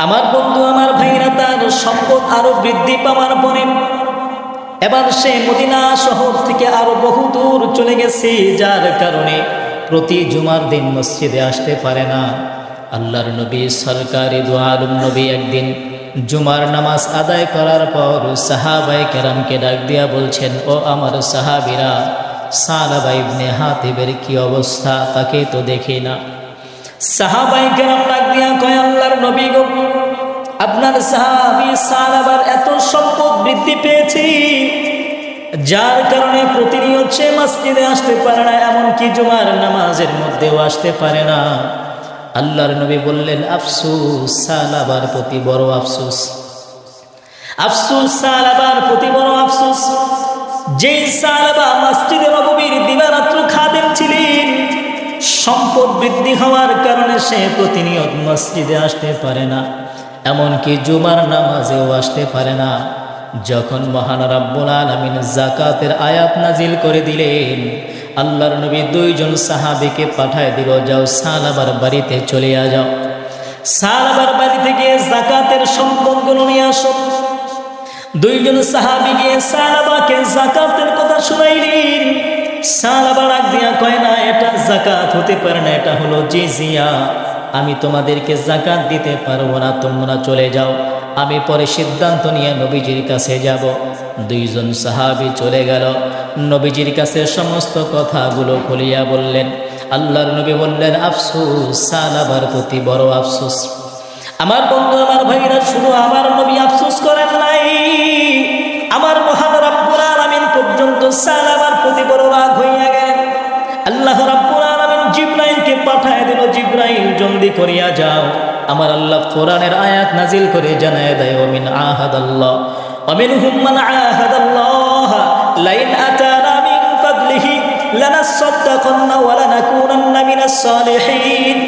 আমার বন্ধু আমার ভাইরা তার সম্পদ আরো বৃদ্ধি পাওয়ার পরে এবার সে মদিনা শহর থেকে আরো বহু দূর চলে গেছে, যার কারণে প্রতি জুমার দিন মসজিদে আসতে পারে না। আল্লাহর নবী সরকারি দু আলম নবী একদিন জুমার নামাজ আদায় করার পর সাহাবায়ে কেরামকে ডাক দিয়া বলছেন, ও আমার সাহাবীরা, সালাবা ইবনে হাতিবের কি অবস্থা, তাকে তো দেখি না। সাহাবায়ে কেরাম ডাক দিয়া কয়, আল্লাহর নবী গো, আপনার সাহাবী সালাবার এত সম্পদ বৃদ্ধি পেয়েছে, যার কারণে প্রতিনিয়ত সে মসজিদে আসতে পারে না, এমনকি জুমার নামাজের মধ্যেও আসতে পারে না। আল্লাহর নবী বললেন, আফসোস সালাবার প্রতি বড় আফসোস, আফসোস সালাবার প্রতি বড় আফসোস। যেই সালাবা মসজিদে নববীর দিবারাত্র খাদেম ছিলেন, সম্পদ বৃদ্ধি হওয়ার কারণে সে প্রতিনিয়ত মসজিদে আসতে পারে না, এমনকি জুমার নামাজেও আসতে পারে না। যখন মহান রাব্বুল আলামিন যাকাতের আয়াত নাজিল করে দিলেন, আল্লাহর নবী দুইজন সাহাবীকে পাঠায় দিল, যাও সালাবার বাড়িতে চলে যাও, সালাবার বাড়িতে গিয়ে যাকাতের সম্পদগুলো নিয়ে আসো। দুইজন সাহাবী গিয়ে সালাবাকে যাকাতের কথা শুনাইলেন। সালাবা ডাক দিয়া কয়, না, এটা যাকাত হতে পারে না, এটা হলো জিজিয়া, আমি তোমাদেরকে যাকাত দিতে পারবো না, তোমরা চলে যাও, আমি পরে সিদ্ধান্ত নিয়ে নবীজির কাছে যাব। দুইজন সাহাবী চলে গেল, নবীজির কাছে সমস্ত কথাগুলো খুলিয়া বললেন। আল্লাহর নবী বললেন, আফসোস সালাবার প্রতি বড় আফসোস। আমার বন্ধু আমার ভাইরা, শুধু আমার নবী আফসোস করেন নাই, আমার মহান রাব্বুল আলামিন পর্যন্ত সালাবার প্রতি বড় রাগ হইয়া গেলেন। আল্লাহ রাব্বুল আলামিন জিবরাইলকে পাঠায় দিল, জিবরাইল জলদি করিয়া যাও, আমার আল্লাহ কোরআনের আয়াত নাজিল করে জানায় দেয়, ওমিন আহাদাল্লাহ ওমিনহুম মান আহাদাল্লাহ লাইন আতানা মিন ফাদলিহি লানাসাদদাকান্না ওয়া লানাকুনান্না মিনাস সালিহিন।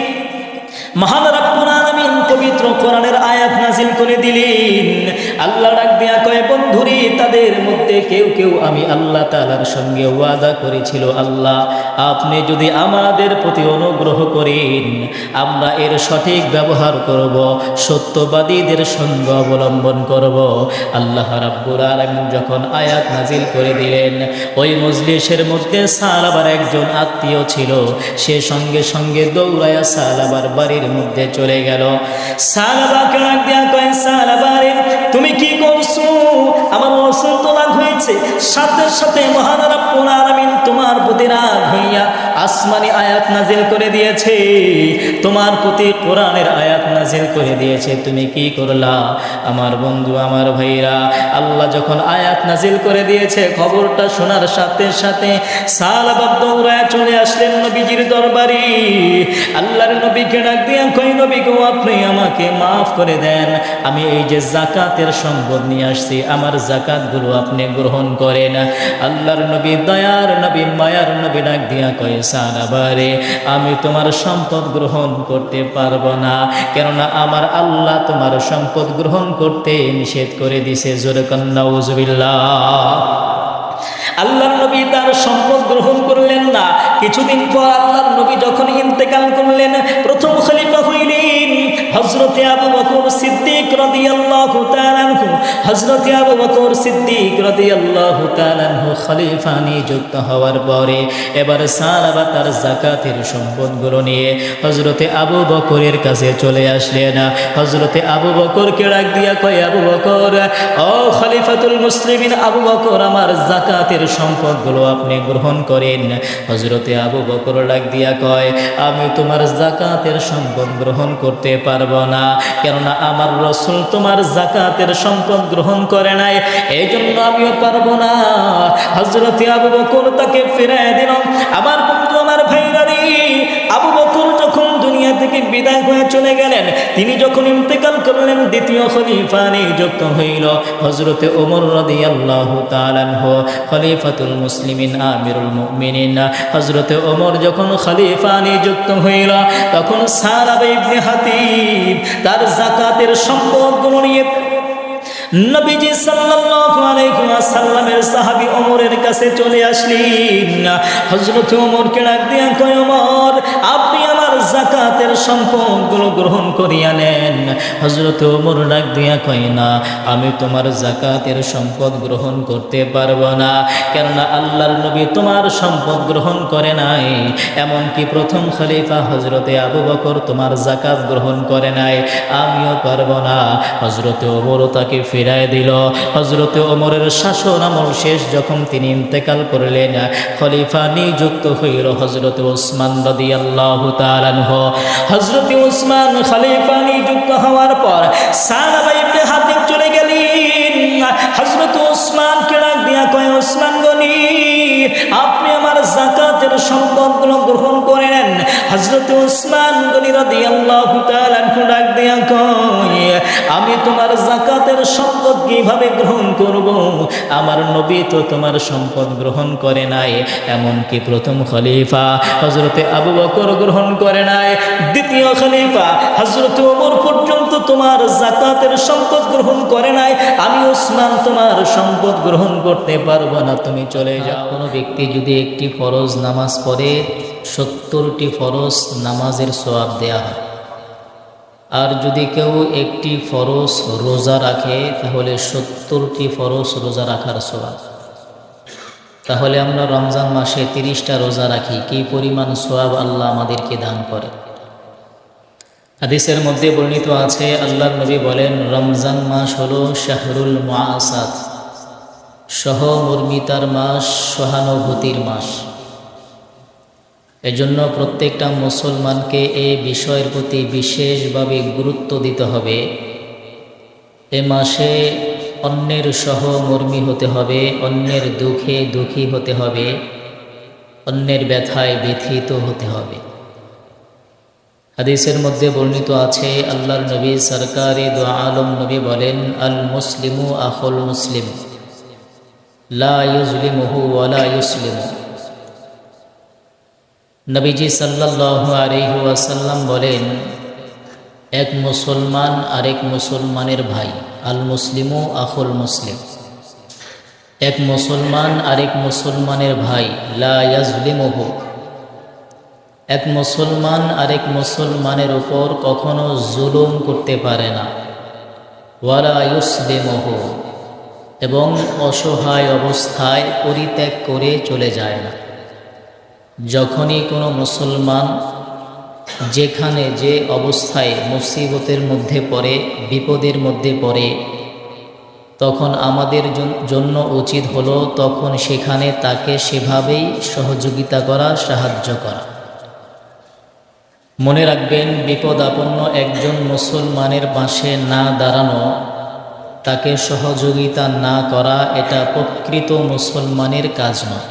মহান রাব্বুল আলামিন পবিত্র কোরআনের আয়াত নাজিল করে দিলেন। আল্লাহ ডাক দিয়া কয়, বন্ধুরি, তাদের মধ্যে কেউ কেউ আমি আল্লাহ তাআলার সঙ্গে ওয়াদা করেছিল, আল্লাহ আপনি যদি আমাদের প্রতি অনুগ্রহ করেন, আমরা এর সঠিক ব্যবহার করব, সত্যবাদীদের সঙ্গ অবলম্বন করব। আল্লাহ রাব্বুল আলামিন যখন আয়াত নাজিল করে দিলেন, ওই মজলিসের মধ্যে সালাবার একজন আত্মীয় ছিল, সে সঙ্গে সঙ্গে দৌড়ায়া সালাবার বাড়ির মধ্যে চলে গেল। সালাবাকে ডাক দিয়া কয়, সালাবারে, তুমি কি করছো? আমার রাসূল তো রাগ হয়েছে। সাথে সাথে মহান রাব্বুল আলামিন তোমার প্রতি রাগ হইয়া আসমানি আয়াত নাজিল করে দিয়েছে, তোমার প্রতি কোরআনের আয়াত নাজিল করে দিয়েছে, তুমি কি করলা? আমার বন্ধু আমার ভাইরা, আল্লাহ যখন আয়াত নাজিল করে দিয়েছে, খবরটা শোনার সাথে সাথে সালাবা দৌড়ায় চলে আসলেন নবীজির দরবারে। আল্লাহর নবীকে ডাক দিয়া কয়, নবী গো, আপনি আমাকে মাফ করে দেন, আমি এই যে যাকাতের সম্পদ নিয়ে আসছি, আমার যাকাতগুলো আপনি গ্রহণ করেন। আল্লাহর নবী দয়ার নবী মায়ার নবী ডাক দিয়া কয়, সালাবারে, আমি তোমার সম্পদ গ্রহণ করতে পারবো না, কেননা আমার আল্লাহ তোমার সম্পদ গ্রহণ করতে নিষেধ করে দিছে। জোরে কান নাউজুবিল্লাহ। আল্লাহর নবী তার সম্পদ গ্রহণ করলেন না। কিছুদিন পর আল্লাহর নবী যখন ইন্তেকাল করলেন, প্রথম খলিফা হইলেন হযরতে আবু বকর সিদ্দিক রাদিয়াল্লাহু তাআলা আনহু। হযরতে আবু বকর সিদ্দিক রাদিয়াল্লাহু তাআলা আনহু খলিফা নিযুক্ত হওয়ার পরে এবার সাহাবা তার যাকাতের সম্পদগুলো নিয়ে হযরতে আবু বকরের কাছে চলে আসলেন। হযরতে আবু বকরকে ডাক দিয়া কয়, আবু বকর, ও খলিফাতুল মুসলিমিন আবু বকর, আমার যাকাতের সম্পদগুলো আপনি গ্রহণ করেন। হযরতে আবু বকর ডাক দিয়া কয়, আমি তোমার যাকাতের সম্পদ গ্রহণ করতে পারবো না, কেননা আমার রাসূল তোমার যাকাতের সম্পদ গ্রহণ করে নাই, এই জন্য আমিও পারবো না। হযরতে আবু বকর তাকে ফিরিয়ে দিল। আমার বন্ধু আমার ভাইরা রে, আবু বকর যখন দুনিয়া থেকে বিদায় হয়ে চলে গেলেন, তিনি যখন ইন্তেকাল করলেন, দ্বিতীয় খলিফা নিযুক্ত হইল হযরতে ওমর রাদিয়াল্লাহু তাআলা আনহু, খলিফাতুল মুসলিমিন আমিরুল মুমিনিন। হযরতে ওমর যখন খলিফা নিযুক্ত হইল, তখন সালাবা ইবনে হাতিব তার যাকাতের সম্পদগুলো নিয়ে নবীজি সাল্লাল্লাহু আলাইহি ওয়াসাল্লামের সাহাবী ওমরের কাছে চলে আসলেন। হযরত ওমরকে ডাক দিয়া কয়, ওমর, আপনি আমার যাকাতের সম্পদগুলো গ্রহণ করিয়া নেন। হযরত ওমর ডাক দিয়া কয় না, আমি তোমার যাকাতের সম্পদ গ্রহণ করতে পারবো না, কেননা আল্লাহর নবী তোমার সম্পদ গ্রহণ করে নাই, এমনকি প্রথম খলিফা হযরতে আবু বকর তোমার যাকাত গ্রহণ করে নাই, আমিও পারবো না। হযরতে ওমরও তাকে ফিরায় দিল। হযরতে ওমরের শাসন আমল শেষ যখন তিনি ইন্তেকাল করলেন, খলিফা নিযুক্ত হইল হযরতে ওসমান রাদিয়াল্লাহু তাআলা আনহু। হযরতে ওসমান খলিফা নিযুক্ত হওয়ার পর সালাবা ইবনে হাতিব চলে গেলেন। হযরত ওসমানকে ডাক দিয়া কয়, ওসমান গনি, আপনি আমার যাকাতের সম্পদগুলো গ্রহণ করে নেন। হযরত ওসমান গনি রাদিয়াল্লাহু তাআলা আনহু ডাক দিয়া কয়, আমি তোমার যাকাতের সম্পদ কিভাবে গ্রহণ করব? আমার নবী তো তোমার সম্পদ গ্রহণ করে নাই, এমনকি প্রথম খলিফা হযরতে আবু বকর গ্রহণ করে নাই, দ্বিতীয় খলিফা হযরত ওমর পর্যন্ত তোমার যাকাতের সম্পদ গ্রহণ করে নাই, আমি ওসমান তোমার সম্পদ গ্রহণ করতে পারবো না, তুমি চলে যাও। কোনো ব্যক্তি যদি একটি ফরজ নামাজ পড়ে 70টি ফরজ নামাজের সওয়াব দেয়া হয়, আর যদি কেউ একটি ফরজ রোজা রাখে তাহলে 70টি ফরজ রোজা রাখার সওয়াব। তাহলে আমরা রমজান মাসে 30টা রোজা রাখি, কি পরিমাণ সওয়াব আল্লাহ আমাদেরকে দান করে। হাদিসের মধ্যে বর্ণিত আছে, আল্লাহর নবী বলেন, রমজান মাস হলো শাহরুল মুআসাত, সহমর্মিতার মাস, সহানুভূতির মাস। এজন্য প্রত্যেকটা মুসলমানকে এই বিষয়ের প্রতি বিশেষভাবে গুরুত্ব দিতে হবে। এ মাসে অন্যের সহমর্মী হতে হবে, অন্যের দুঃখে দুঃখী হতে হবে, অন্যের ব্যথায় ব্যথিত হতে হবে। হাদিসের মধ্যে বর্ণিত আছে, আল্লাহর নবী সরকারে দু আলম নবী বলেন, আল মুসলিমু আখুল মুসলিম, লা ইউজলিমুহু ওয়া লা ইউসলিমু। নবীজি সাল্লাল্লাহু আলাইহি ওয়াসাল্লাম বলেন, এক মুসলমান আরেক মুসলমানের ভাই, আল মুসলিমু আখুল মুসলিম। এক মুসলমান আরেক মুসলমানের ভাই, লা ইয়াজলিমুহু। এক মুসলমান আরেক মুসলমানের উপর কখনো জুলুম করতে পারে না, ওয়ালা ইউসলিমুহু, এবং অসহায় অবস্থায় পরিত্যাগ করে চলে যায় না। যখনই কোনো মুসলমান যেখানে যে অবস্থায় মুসিবতের মধ্যে পড়ে, বিপদের মধ্যে পড়ে, তখন আমাদের জন্য উচিত হলো তখন সেখানে তাকে সেভাবেই সহযোগিতা করা, সাহায্য করা। মনে রাখবেন, বিপদাপন্ন একজন মুসলমানের পাশে না দাঁড়ানো, তাকে সহযোগিতা না করা, এটা প্রকৃত মুসলমানের কাজ নয়।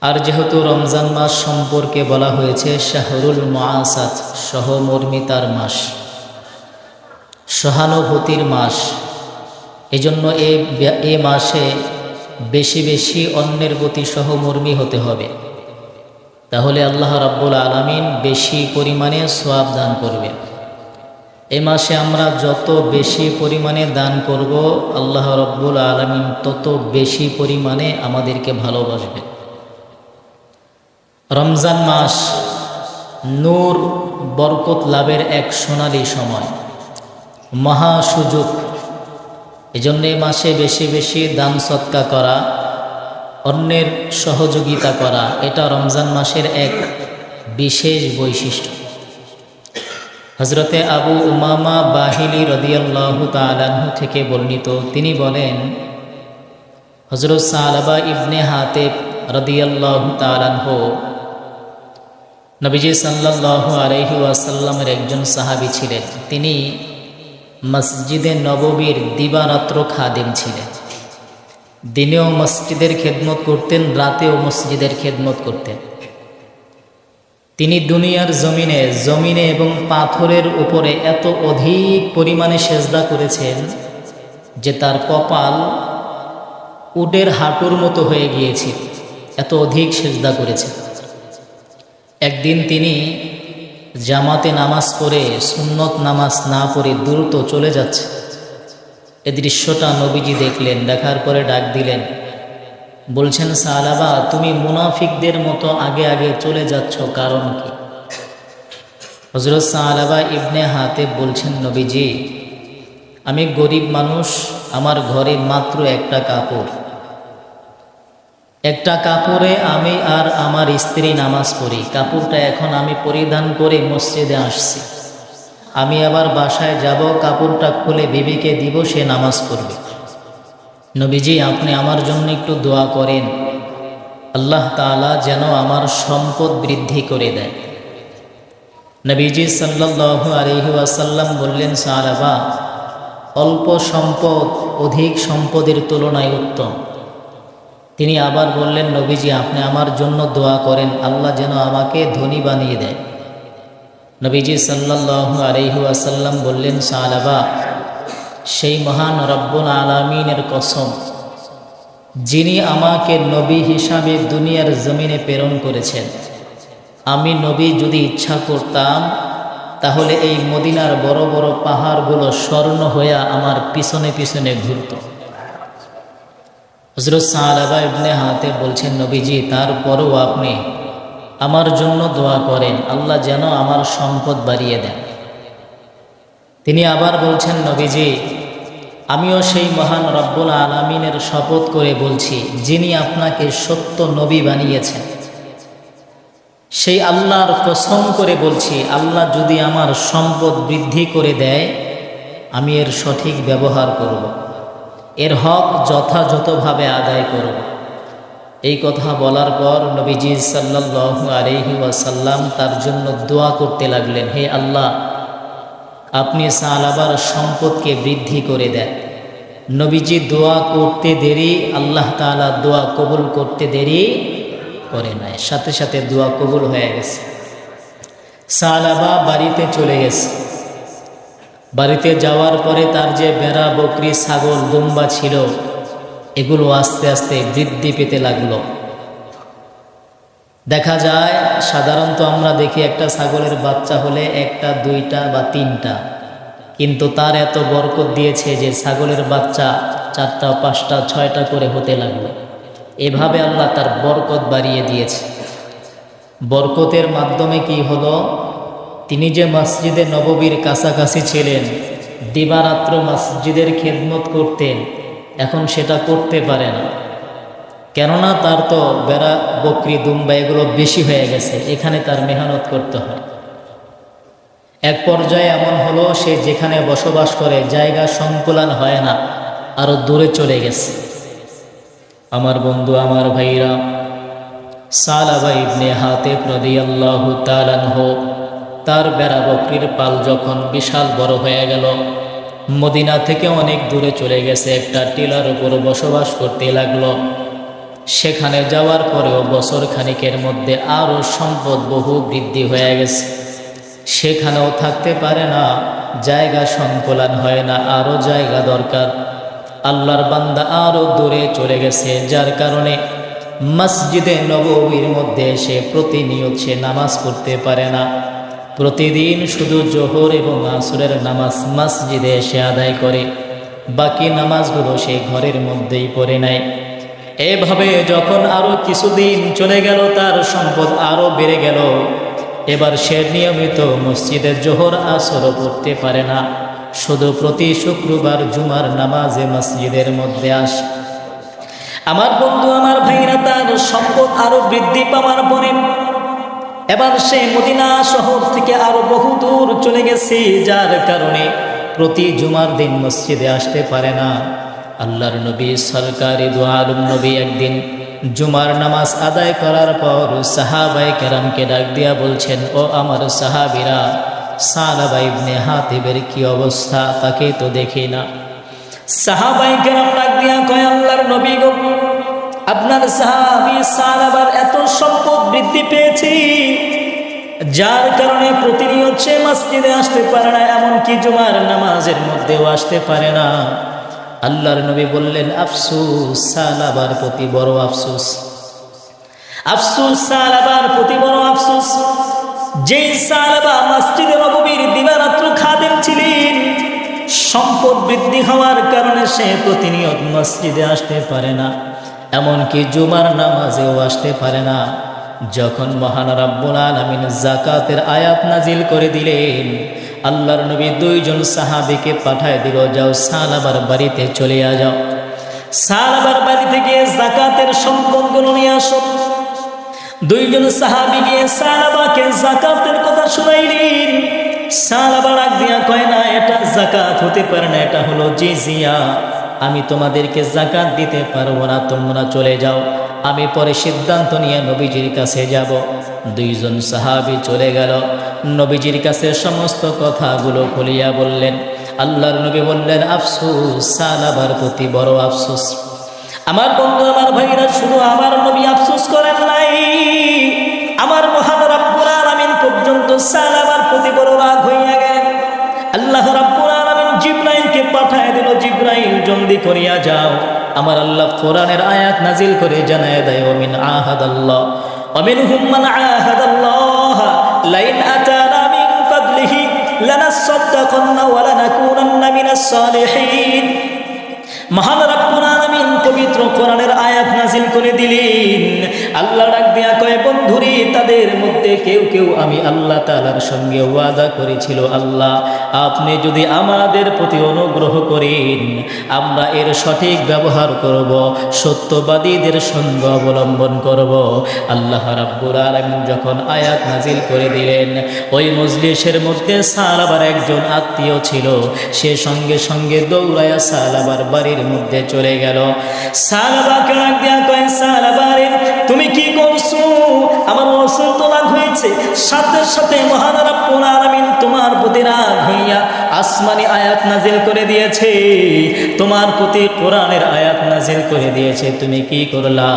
আর যেহেতু রমজান মাস সম্পর্কে বলা হয়েছে শাহরুল মুআসাত, সহমর্মিতার মাস, সহানুভূতির মাস, এজন্য এই মাসে বেশি বেশি অন্যের প্রতি সহমর্মী হতে হবে। তাহলে আল্লাহ রাব্বুল আলামিন বেশি পরিমাণে সওয়াব দান করবেন। এই মাসে আমরা যত বেশি পরিমাণে দান করব, আল্লাহ রাব্বুল আলামিন তত বেশি পরিমাণে আমাদেরকে ভালোবাসবেন। রমজান মাস নূর বরকত লাভের এক সোনালী সময়, মহা সুযোগ। এজন্য এই মাসে বেশি বেশি দান সদকা করা, অন্যের সহযোগিতা করা, এটা রমজান মাসের এক বিশেষ বৈশিষ্ট্য। হযরতে আবু উমামা বাহিলি রাদিয়াল্লাহু তাআলা আনহু থেকে বর্ণিত, তিনি বলেন, হযরত সালাবা ইবনে হাতিব রাদিয়াল্লাহু তাআলা আনহু নবীজি সাল্লাল্লাহু আলাইহি ওয়াসাল্লামের একজন সাহাবী ছিলেন। তিনি মসজিদে নববীর দিবারাত্র খাদেম ছিলেন। দিনেও মসজিদের খেদমত করতেন, রাতেও মসজিদের খেদমত করতেন। তিনি দুনিয়ার জমিনে এবং পাথরের উপরে এত অধিক পরিমাণে সেজদা করেছেন যে তার কপাল উটের হাঁটুর মতো হয়ে গিয়েছিল, এত অধিক সেজদা করেছেন। একদিন তিনি জামাতে নামাজ পড়ে সুন্নত নামাজ না পড়ে দ্রুত চলে যাচ্ছে। এই দৃশ্যটা নবীজি দেখলেন, দেখার পরে ডাক দিলেন, বলছেন, সালাবা, তুমি মুনাফিকদের মতো আগে আগে চলে যাচ্ছ, কারণ কি? হযরত সালাবা ইবনে হাতেব বলছেন, নবীজি, আমি গরিব মানুষ, আমার ঘরে মাত্র একটা কাপড়ে আমি আর আমার স্ত্রী নামাজ পড়ি। কাপড়টা এখন আমি পরিধান করে মসজিদে আসছি, আমি আবার বাসায় যাব, কাপড়টা খুলে বিবিকে দিব, সে নামাজ পড়বে। নবীজি, আপনি আমার জন্য একটু দোয়া করেন, আল্লাহ তাআলা যেন আমার সম্পদ বৃদ্ধি করে দেয়। নবীজি সাল্লাল্লাহু আলাইহি ওয়াসাল্লাম বললেন, সালাবা, অল্প সম্পদ অধিক সম্পদের তুলনায় উত্তম। তিনি আবার বললেন, নবীজি, আপনি আমার জন্য দোয়া করেন, আল্লাহ যেন আমাকে ধনী বানিয়ে দেয়। নবীজি সাল্লাল্লাহু আলাইহি ওয়াসাল্লাম বললেন, সালাবা, সেই মহান রব্বুল আলামিনের কসম, যিনি আমাকে নবী হিসাবে দুনিয়ার জমিনে প্রেরণ করেছেন, আমি নবী যদি ইচ্ছা করতাম তাহলে এই মদিনার বড় বড় পাহাড়গুলো স্বর্ণ হয়ে আমার পিছনে পিছনে ঘুরত। হযরত সালাবা ইবনে হাতেব বলছেন, নবীজি, তারপরও আপনি আমার জন্য দোয়া করেন, আল্লাহ যেন আমার সম্পদ বাড়িয়ে দেন। তিনি আবার বলছেন, নবীজি, আমিও সেই মহান রব্বুল আলামিনের শপথ করে বলছি, যিনি আপনাকে সত্য নবী বানিয়েছেন, সেই আল্লাহর কসম করে বলছি, আল্লাহ যদি আমার সম্পদ বৃদ্ধি করে দেয়, আমি এর সঠিক ব্যবহার করব, এর হক যথাযথভাবে আদায় করব। এই কথা বলার পর নবীজি সাল্লাল্লাহু আলাইহি ওয়াসাল্লাম তার জন্য দোয়া করতে লাগলেন, হে আল্লাহ, আপনি সালাবার সম্পদকে বৃদ্ধি করে দেন। নবীজি দোয়া করতে দেরি, আল্লাহ তাআলা দোয়া কবুল করতে দেরি করে নাই, সাথে সাথে দোয়া কবুল হয়ে গেছে। সালাবা বাড়িতে চলে গেছে। বাড়িতে যাওয়ার পরে তার যে ভেড়া, বকরি, ছাগল, দুম্বা ছিল, এগুলো আস্তে আস্তে বৃদ্ধি পেতে লাগলো। দেখা যায় সাধারণত আমরা দেখি একটা ছাগলের বাচ্চা হলে একটা, দুইটা বা তিনটা, কিন্তু তার এত বরকত দিয়েছে যে ছাগলের বাচ্চা 4টা, 5টা, 6টা করে হতে লাগলো। এভাবে আল্লাহ তার বরকত বাড়িয়ে দিয়েছে। বরকতের মাধ্যমে কি হলো, তিনি যে মসজিদে নববীর কাছাকাছি ছিলেন, দিবারাত্র মসজিদের খেদমত করতেন, এখন সেটা করতে পারে না, কেননা তার তো বেড়া, বকরি, দুম্বা এগুলো বেশি হয়ে গেছে, এখানে তার মেহনত করতে হয়। এক পর্যায়ে এমন হলো, সে যেখানে বসবাস করে জায়গা সংকুলান হয় না, আরো দূরে চলে গেছে। আমার বন্ধু, আমার ভাইরা, সালাবা ইবনে হাতেব রাদিয়াল্লাহু তাআলা আনহু, তার বেড়া বকরির পাল যখন বিশাল বড় হয়ে গেল, মদিনা থেকে অনেক দূরে চলে গেছে, একটা টিলার উপর বসবাস করতে লাগলো। সেখানে যাওয়ার পরেও বছর খানিকের মধ্যে আরও সম্পদ বহু বৃদ্ধি হয়ে গেছে। সেখানেও থাকতে পারে না, জায়গা সংকুলান হয় না, আরও জায়গা দরকার। আল্লাহর বান্দা আরও দূরে চলে গেছে, যার কারণে মসজিদে নববীর মধ্যে এসে প্রতিনিয়ত সে নামাজ পড়তে পারে না। প্রতিদিন শুধু জোহর এবং আসরের নামাজ মসজিদে এসে আদায় করে, বাকি নামাজগুলো সে ঘরের মধ্যেই পড়ে নেয়। এভাবে যখন আরও কিছুদিন চলে গেল, তার সম্পদ আরও বেড়ে গেল। এবার সে নিয়মিত মসজিদে জোহর আসরও পড়তে পারে না, শুধু প্রতি শুক্রবার জুমার নামাজে মসজিদের মধ্যে আসে। আমার বন্ধু, আমার ভাইরা, তার সম্পদ আরো বৃদ্ধি পাওয়ার পরে এবার সে মদিনা শহর থেকে আরো বহু দূর চলে গেছে, যার কারণে প্রতি জুমার দিন মসজিদে আসতে পারে না। আল্লাহর নবী সরকারি দু আলম নবী একদিন জুমার নামাজ আদায় করার পর সাহাবায়ে কেরামকে ডাক দিয়া বলছেন, ও আমার সাহাবীরা, সালাবা ইবনে হাতেবের কি অবস্থা, তাকে তো দেখি না। সাহাবায়ে কেরাম ডাক দিয়া কয়, আল্লাহর নবী গো, আপনার সাহাবী সালাবার এত সম্পদ বৃদ্ধি পেয়েছে, যার কারণে প্রতিনিয়ত সে মসজিদে আসতে পারে না, এমনকি জুমার নামাজের মধ্যেও আসতে পারে না। আল্লাহর নবী বললেন, আফসোস, সালাবার প্রতি বড় আফসোস, আফসোস, সালাবার প্রতি বড় আফসোস। যে সালাবা মসজিদে নববীর দিবারাত্র খাদেম ছিলেন, সম্পদ বৃদ্ধি হওয়ার কারণে সে প্রতিনিয়ত মসজিদে আসতে পারে না, এমনকি জুমার নামাজেও আসতে পারে না। যখন মহান রাব্বুল আলামিন যাকাতের আয়াত নাজিল করে দিলেন, আল্লাহর নবী দুইজন সাহাবীকে পাঠায় দিল, যাও সালাবার বাড়িতে চলে যাও, সালাবার বাড়ি থেকে যাকাতের সম্পদগুলো নিয়ে আসো। দুইজন সাহাবী গিয়ে সালাবাকে যাকাতের কথা শুনাইলেন। সালাবা ডাক দিয়া কয়, না এটা যাকাত হতে পারে না, এটা হলো জিজিয়া, আমি তোমাদেরকে যাকাত দিতে পারবো না, তোমরা চলে যাও, আমি পরে সিদ্ধান্ত নিয়ে নবীজির কাছে যাব। দুইজন সাহাবী চলে গেল, নবীজির কাছে সমস্ত কথাগুলো খুলিয়া বললেন। আল্লাহর নবী বললেন, আফসোস, সালাবার প্রতি বড় আফসোস। আমার বন্ধু, আমার ভাইরা, শুধু আমার নবী আফসোস করেন নাই, আমার মহান রাব্বুল আলামিন পর্যন্ত সালাবার প্রতি বড় রাগ হইয়া গেলেন। আল্লাহ রাব্বুল আলামিন জিবরাইলকে পাঠায় দিল, জিবরাইল জলদি করিয়া যাও, আমার আল্লাহ কোরআনের আয়াত নাজিল করে জানায় দেয়, ওমিন আহাদাল্লাহ ওমিনহুম মান আহাদাল্লাহ লাইন আতানা মিন ফাদলিহি লানাসাদদাকান্না ওয়া লানাকুনান্না মিনাস সালিহিন। মহান রাব্বুল আলামিন পবিত্র কোরআনের আয়াত নাজিল করে দিলেন। আল্লাহ ডাক দিয়া কয়, বন্ধুরে, তাদের মধ্যে কেউ কেউ আমি আল্লাহ তাআলার সঙ্গে ওয়াদা করেছিল, আল্লাহ আপনি যদি আমাদের প্রতি অনুগ্রহ করেন, আমরা এর সঠিক ব্যবহার করব, সত্যবাদীদের সঙ্গ অবলম্বন করব। আল্লাহ রাব্বুল আলামিন যখন আয়াত নাজিল করে দিলেন, ওই মজলিসের মধ্যে সালাবার একজন আত্মীয় ছিল, সে সঙ্গে সঙ্গে দৌড়ায়া সালাবার বাড়ির মধ্যে চলে গেল। সালাবাকে ডাক দিয়া কয়, সালাবারে তুমি কি করছো? আমার রাসূল তো রাগ হয়েছে। সাথে সাথে মহান রাব্বুল আলামিন তোমার প্রতি রাগ হইয়া আসমানি আয়াত নাজিল করে দিয়েছে, তোমার প্রতি কোরআনের আয়াত নাজিল করে দিয়েছে, তুমি কি করলা?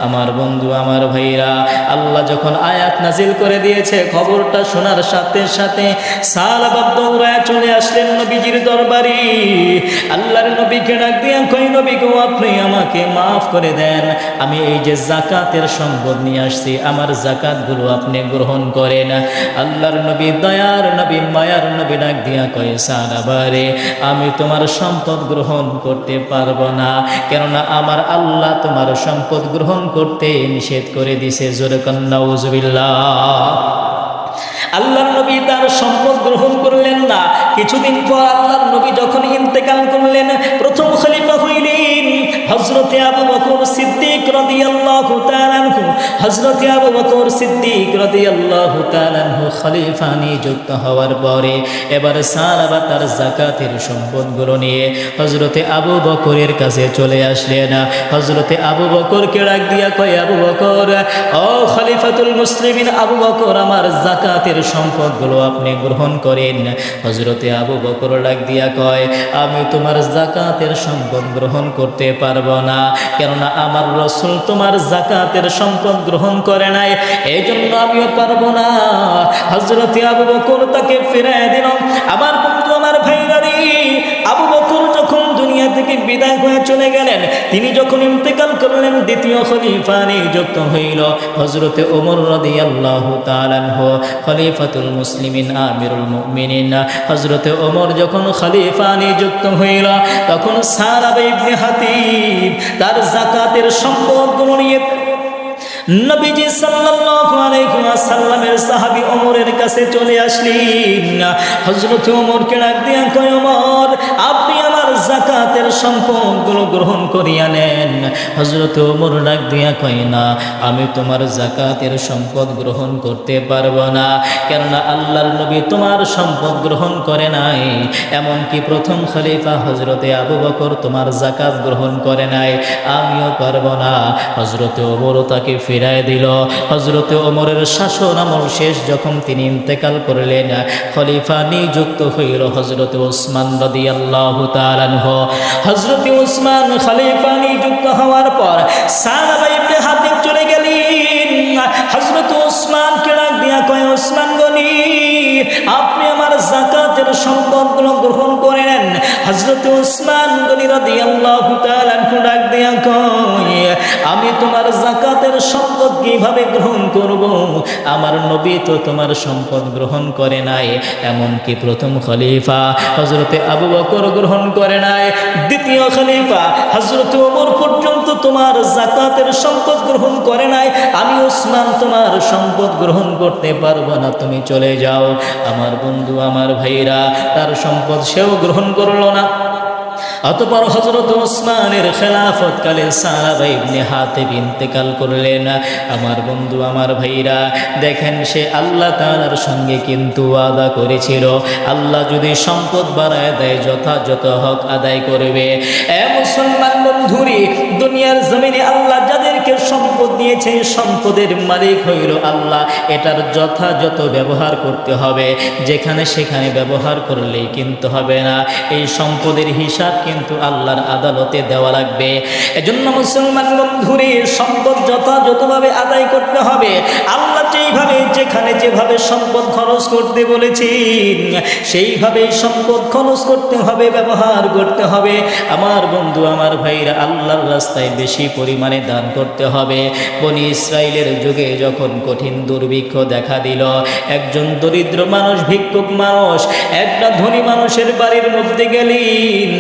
আমার বন্ধু, আমার ভাইরা, আল্লাহ যখন আয়াত নাজিল করে দিয়েছে, খবরটা শোনার সাথে সাথে সালাবা দৌড়ায় চলে আসলেন নবীজির দরবারে। আল্লাহর নবীকে ডাক দিয়া কই, নবী গো, আপনি আমাকে মাফ করে দেন, আমি এই যে যাকাতের সম্পদ নিয়ে আসছি, আমার যাকাতগুলো আপনি গ্রহণ করেন। আল্লাহর নবী, দয়ার নবী, মায়ার নবী ডাক দিয়া কয়, সালাবারে আমি তোমার সম্পদ গ্রহণ করতে পারবো না, কেননা আমার আল্লাহ তোমার সম্পদ গ্রহণ করতে নিষেধ করে দিছে। জোরে কান্না নাউজুবিল্লাহ। আল্লাহর নবী তার সম্পদ গ্রহণ করলেন না। কিছুদিন পর আল্লাহর নবী যখন ইন্তেকাল করলেন, প্রথম খলিফা হইলেন হযরতে আবু বকর সিদ্দিক রাদিয়াল্লাহু তাআলা আনহু। হযরতে আবু বকর সিদ্দিক রাদিয়াল্লাহু তাআলা আনহু খলিফা নিযুক্ত হওয়ার পরে এবার সাহাবা তার যাকাতের সম্পদগুলো নিয়ে হযরতে আবু বকরের কাছে চলে আসলেন। হযরতে আবু বকরকে ডাক দিয়া কয়, আবু বকর, ও খলিফাতুল মুসলিমিন আবু বকর, আমার যাকাতের সম্পদগুলো আপনি গ্রহণ করেন। হযরতে আবু বকর ডাক দিয়া কয়, আমি তোমার যাকাতের সম্পদ গ্রহণ করতে পারবো না, কেননা আমার রাসূল তোমার যাকাতের সম্পদ গ্রহণ করে নাই, এই জন্য আমিও পারবো না। হযরতে আবু বকর তাকে ফিরায় দিল। আমার বন্ধু, আমার ভাইরা রে, আবু বকর যখন দুনিয়া থেকে বিদায় হয়ে চলে গেলেন, তিনি যখন ইন্তেকাল করলেন, দ্বিতীয় খলিফা নিযুক্ত হইল হযরতে ওমর রাদিয়াল্লাহু তাআলা আনহু, খলিফাতুল মুসলিমিন, আমিরুল মুমিনিন। হযরতে ওমর যখন খলিফা নিযুক্ত হইল, তখন সালাবা ইবনে হাতিব তার যাকাতের সম্পদগুলো নিয়ে নবীজি সাল্লাল্লাহু আলাইহি ওয়াসাল্লামের সাহাবী ওমরের কাছে চলে আসলেন। হযরত ওমরকে ডাক দিয়া কয়, ওমর, আপনি আমার যাকাতের সম্পদগুলো গ্রহণ করিয়া নেন। হযরত ওমর ডাক দিয়া কয়, না, আমি তোমার যাকাতের সম্পদ গ্রহণ করতে পারবো না, কেননা আল্লাহর নবী তোমার সম্পদ গ্রহণ করে নাই, এমনকি প্রথম খলিফা হযরতে আবু বকর তোমার যাকাত গ্রহণ করে নাই, আমিও পারবো না। হযরত ওমর তাকে ফিরায় দিল। হযরতে ওমরের শাসন আমল শেষ যখন তিনি ইন্তেকাল করলেন, খলিফা নিযুক্ত হইল হযরতে ওসমান রাদিয়াল্লাহু তাআলা আনহু। হযরতে ওসমান খলিফা নিযুক্ত হওয়ার পর সালাবা ইবনে হাতিব চলে গেলেন। হযরতে ওসমানকে ডাক দিয়া কয়, ওসমান গনি, আপনি আমার যাকাতের সম্পদগুলো গ্রহণ করে নেন। হযরতে ওসমান গনি রাদিয়াল্লাহু তাআলা আনহু ডাক দিয়া কয়, আমি তোমার যাকাতের সম্পদ কিভাবে গ্রহণ করব? আমার নবী তো তোমার সম্পদ গ্রহণ করে নাই, এমনকি প্রথম খলিফা হযরতে আবু বকর গ্রহণ করে নাই, দ্বিতীয় খলিফা হযরতে ওমর পর্যন্ত তোমার যাকাতের সম্পদ গ্রহণ করে নাই। আমি উসমান তোমার সম্পদ গ্রহণ করতে পারবো না, তুমি চলে যাও। আমার বন্ধু, আমার ভাইরা, তার সম্পদ সেও গ্রহণ করলো না। অতঃপর হযরত ওসমানের খেলাফতকালে সালাবা ইবনে হাতিব ইন্তেকাল করলেন। আমার বন্ধু, আমার ভাইরা, দেখেন সে আল্লাহ তাআলার সঙ্গে কিন্তু ওয়াদা করেছিল, আল্লাহ যদি সম্পদ বাড়ায় দেয় যথাযথ হক আদায় করবে। এ মুসলমান বন্ধুরে, দুনিয়ার জমিনে আল্লাহ যাদেরকে সম্পদ দিয়েছে, সম্পদের মালিক হইল আল্লাহ। এটার যথাযথ ব্যবহার করতে হবে, যেখানে সেখানে ব্যবহার করলেই কিন্তু হবে না। এই সম্পদের হিসাব কিন্তু আল্লাহর আদালতে দেওয়া লাগবে। এজন্য মুসলমান বন্ধুরে, সম্পদ যথাযথভাবে আদায় করতে হবে। আল্লাহ যেইভাবে যেখানে যেভাবে সম্পদ খরচ করতে বলেছেন, সেইভাবেই সম্পদ খরচ করতে হবে, ব্যবহার করতে হবে। আমার বন্ধু, আমার ভাইরা, আল্লাহর রাস্তায় বেশি পরিমাণে দান করতে হবে। বনি ইসরাইলের যুগে যখন কঠিন দুর্ভিক্ষ দেখা দিল, একজন দরিদ্র মানুষ, ভিক্ষুক মানুষ একটা ধনী মানুষের বাড়ির মধ্যে গেলেন।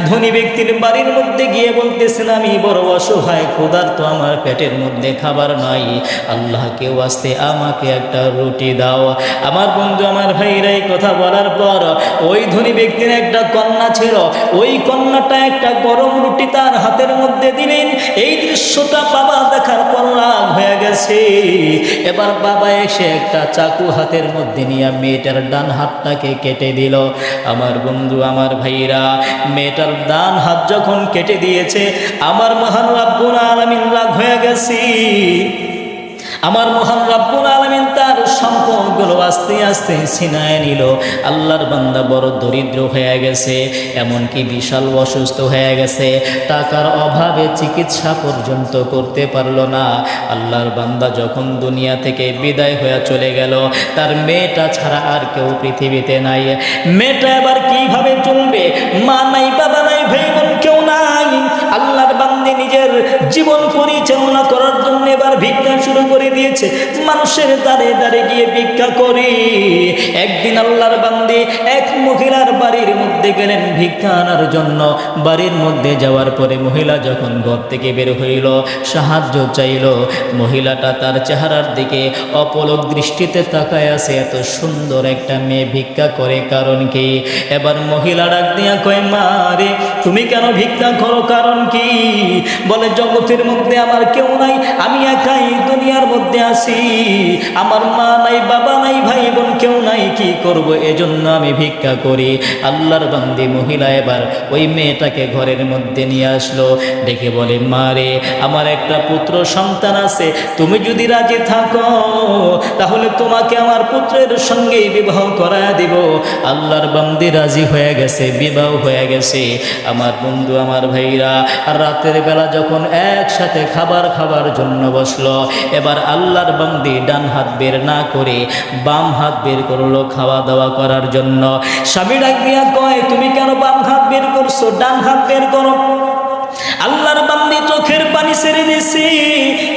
ধনী ব্যক্তির বাড়ির মধ্যে গিয়ে বলতেছেন, আমি বড় অসহায়, ক্ষুধার্ত, আমার পেটের মধ্যে খাবার নাই, আল্লাহকে ওয়াস্তে আমাকে একটা রুটি দাও। আমার বন্ধু, আমার ভাইরা, এই কথা বলার পর ওই ধনী ব্যক্তির একটা কন্যা ছিল, ওই কন্যাটা একটা গরম রুটি তার হাতের মধ্যে দিলেন। এই দৃশ্যটা বাবা দেখার পর রাগ হয়ে গেছে। এবার বাবা এসে একটা চাকু হাতের মধ্যে নিয়ে মেয়েটার ডান হাতটাকে কেটে দিল। আমার বন্ধু, আমার ভাইরা, মেয়েটার ডান হাত যখন কেটে দিয়েছে, আমার মহান রব্বুল আলামিন রাগ হয়ে গেছে। আমার মহান রব্বুল আলামিন তার সম্পদগুলো আস্তে আস্তে ছিনায় নিল। আল্লাহর বান্দা বড় দরিদ্র হয়ে গেছে, এমনকি বিশাল অসুস্থ হয়ে গেছে, টাকার অভাবে চিকিৎসা পর্যন্ত করতে পারলো না। আল্লাহর বান্দা যখন দুনিয়া থেকে বিদায় হয়ে চলে গেল, তার মেয়েটা ছাড়া আর কেউ পৃথিবীতে নাই। মেয়েটা এবার কিভাবে চলবে? মা নাই, বাবা নাই, ভাই বোন কেউ নাই। আল্লাহর বান্দে নিজের জীবন পরিচালনা করার জন্য এবার ভিক্ষা শুরু করে দিয়েছে। মানুষের দ্বারে দ্বারে গিয়ে ভিক্ষা করে। একদিন আল্লাহর বান্দে এক মহিলার বাড়ির মধ্যে গেলেন ভিক্ষা আনার জন্য। বাড়ির মধ্যে যাওয়ার পরে মহিলা যখন ঘর থেকে বের হইল, সাহায্য চাইল, মহিলাটা তার চেহারার দিকে অপলক দৃষ্টিতে তাকায় আছে। এত সুন্দর একটা মেয়ে ভিক্ষা করে, কারণ কি? এবার মহিলা ডাক দিয়া কয়, মা রে, তুমি কেন ভিক্ষা করো, কারণ কি? বলে, জগতের মধ্যে আমার কেউ নাই, আমি একাই দুনিয়ার মধ্যে আছি, আমার মা নাই, বাবা নাই, ভাই বোন কেউ নাই, কি করব? এজন্য আমি ভিক্ষা করি। আল্লাহর বান্দি মহিলা এবার ওই মেয়েটাকে ঘরের মধ্যে নিয়ে আসলো, ডেকে বলে, মা রে, আমার একটা পুত্র সন্তান আছে, তুমি যদি রাজি থাকো তাহলে তোমাকে আমার পুত্রের সঙ্গে বিবাহ করায় দিব। আল্লাহর বান্দি রাজি হয়ে গেছে, বিবাহ হয়ে গেছে। আমার বন্ধু, আমার ভাইরা, রাতের বেলা যখন একসাথে খাবার খাবার জন্য বসলো, এবার আল্লাহর বান্দি ডান হাত বের না করে বাম হাত বের করলো খাওয়া দাওয়া করার জন্য। স্বামী ডাক দিয়া কয়, তুমি কেন বাম হাত বের করছো, ডান হাত বের করো। আল্লাহর বান্দি চোখের পানি ছেড়ে দিয়েছে,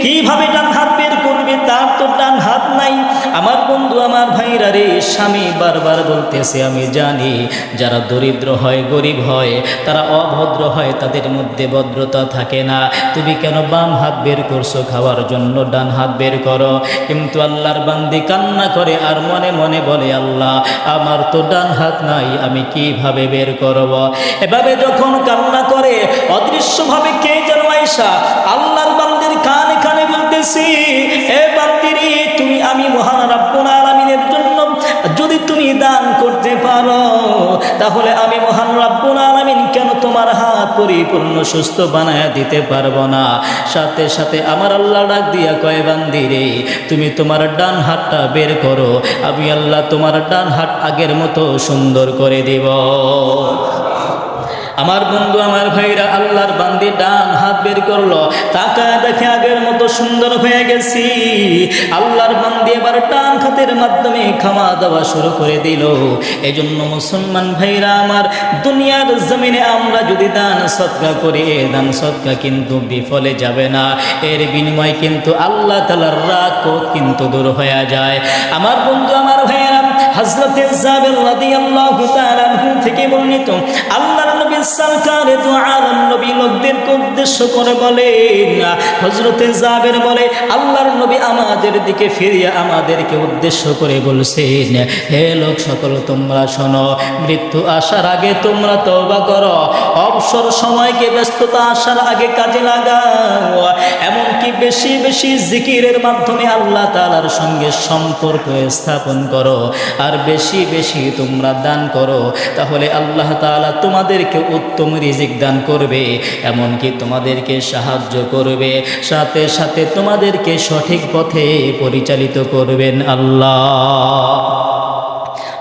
কিভাবে ডান হাত বের করবে, তার তো ডান হাত নাই। আমার বন্ধু, আমার ভাইরা রে, স্বামী বারবার বলতেছে, আমি জানি যারা দরিদ্র হয়, গরিব হয়, তারা অভদ্র হয়, তাদের মধ্যে ভদ্রতা থাকে না। তুমি কেন বাম হাত বের করছো খাওয়ার জন্য, ডান হাত বের করো। কিন্তু আল্লাহর বান্দি কান্না করে আর মনে মনে বলে, আল্লাহ, আমার তো ডান হাত নাই, আমি কিভাবে বের করব? এভাবে যখন কান্না করে, অদৃশ্যভাবে কে যেন আয়েশা আল্লাহর বান্দির কানে কানে বলতেছি, এ বান্দিরে, তুমি, আমি মহান রব্বুল আলামিনের জন্য যদি তুমি দান করতে পারো, তাহলে আমি মহান রব্বুল আলামিন কেন তোমার হাত পরিপূর্ণ সুস্থ বানায় দিতে পারবো না? সাথে সাথে আমার আল্লাহ ডাক দিয়া কয়, বান্দিরে, তুমি তোমার ডান হাতটা বের করো, আমি আল্লাহ তোমার ডান হাত আগের মতো সুন্দর করে দিব। আমার বন্ধু আমার ভাইরা, আল্লাহর বান্দি ডান হাত বের করলো, তাকায় দেখে আগের মতো সুন্দর হয়ে গেছি। আল্লাহর বান্দি এবার ডান হাতের মাধ্যমে খাওয়া দাওয়া শুরু করে দিল। এজন্য মুসলমান ভাইরা আমার, দুনিয়ার জমিনে আমরা যদি দান সদকা করি, দান সদকা কিন্তু বিফলে যাবে না, এর বিনিময় কিন্তু আল্লাহ তাআলার রাগও কিন্তু দূর হয়ে যায়। আমার বন্ধু আমার ভাইরা, হযরতে জাবের রাদিয়াল্লাহু তাআলা থেকে বর্ণিত, আল্লাহর নবী সরকারে দু আলম নবী লোকদেরকে উদ্দেশ্য করে বলেন, হযরতে জাবের বলে, আল্লাহর নবী আমাদের দিকে ফিরিয়ে আমাদেরকে উদ্দেশ্য করে বলছেন, হে লোক সকল, তোমরা শোনো, মৃত্যু আসার আগে তোমরা তওবা করো, অবসর সময়কে ব্যস্ততা আসার আগে কাজে লাগাও, এমনকি বেশি বেশি জিকিরের মাধ্যমে আল্লাহ তাআলার সঙ্গে সম্পর্ক স্থাপন করো, আর বেশি বেশি তোমরা দান করো, তাহলে আল্লাহ তাআলা তোমাদেরকে উত্তম রিজিক দান করবে, এমনকি তোমাদেরকে সাহায্য করবে, সাথে সাথে তোমাদেরকে সঠিক পথে পরিচালিত করবেন আল্লাহ।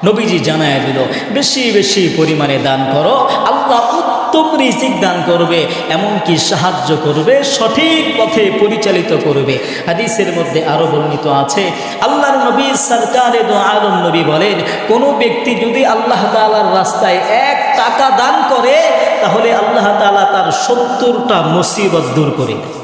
নবীজি জানায় দিল, বেশি বেশি পরিমাণে দান করো, আল্লাহ উত্তম রিজিক দান করবে, এমনকি সাহায্য করবে, সঠিক পথে পরিচালিত করবে। হাদিসের মধ্যে আরো বর্ণিত আছে, আল্লাহর নবী সরকারে দু আলম নবী বলেন, কোনো ব্যক্তি যদি আল্লাহ তাআলার রাস্তায় 1 টাকা দান করে, তাহলে আল্লাহ তাআলা তার 70টা মুসিবত দূর করে দেয়।